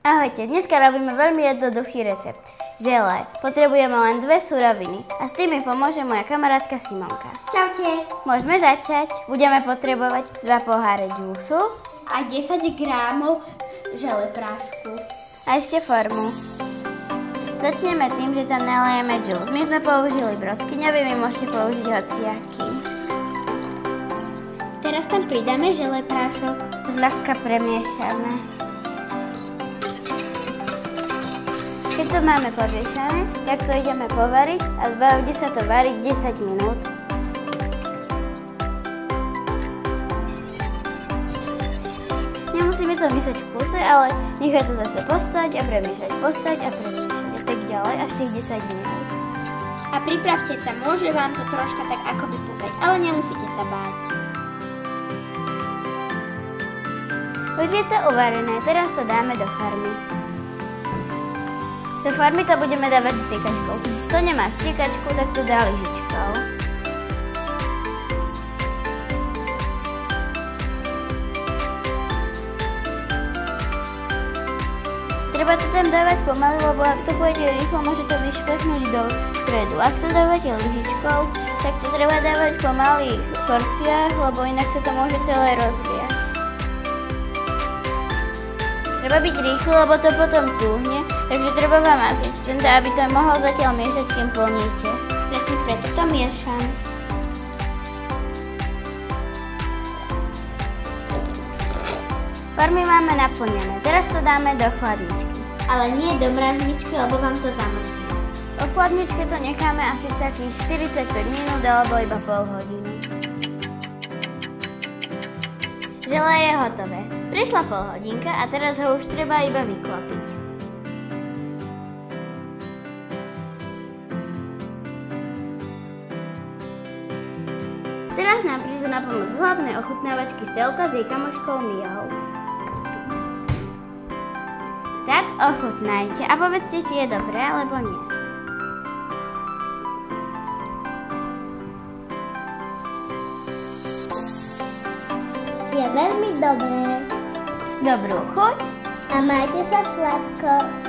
Ahojte, dneska robíme veľmi jednoduchý recept. Želé. Potrebujeme len 2 suroviny a s tým mi pomôže moja kamarátka Simonka. Čaute. Môžeme začať. Budeme potrebovať 2 poháre džúsu A 10 gramov želé prášku. A ešte formu. Začneme tým, že tam nalejeme džús. My sme použili broskyňový, vy môžete použiť hociaký. Teraz tam pridáme želé prášok. Zľahka premiešame. Keď to máme pomiešané, tak to ideme povariť a bude sa to variť 10 minút. Nemusíme to miešať v kuse, ale nechaj to zase postať a premiešať, a tak ďalej až tých 10 minút. A pripravte sa, môže vám to troška tak ako vypúkať, ale nemusíte sa báť. Už je to uvarené, teraz to dáme do farmy. Do farmy to budeme dávať striekačkou. Kto nemá striekačku, tak to dá lyžičkou. Treba to tam dávať pomaly, lebo ak to pôjde rýchlo, môže to vyšpechnúť do stredu. Ak to dávate lyžičkou, tak to treba dávať pomaly v porciách, lebo inak sa to môže celé rozbiať. Treba byť rýchlo, lebo to potom túhne, takže treba vám asistenta, aby to mohol zatiaľ miešať, kým plníte. Presne preto to miešam. Farmy máme naplnené, teraz to dáme do chladničky. Ale nie do mrazničky, lebo vám to zamrzne. V chladničke to necháme asi takých 45 minút alebo iba pol hodiny. Želé je hotové. Prešla pol hodinka a teraz ho už treba iba vyklopiť. Teraz nám prídu na pomoc hlavné ochutnávačky z telka s jej kamoškou Mijou. Tak ochutnajte a povedzte, či je dobré alebo nie. Je veľmi dobré. Dobrú chuť A majte sa sladko.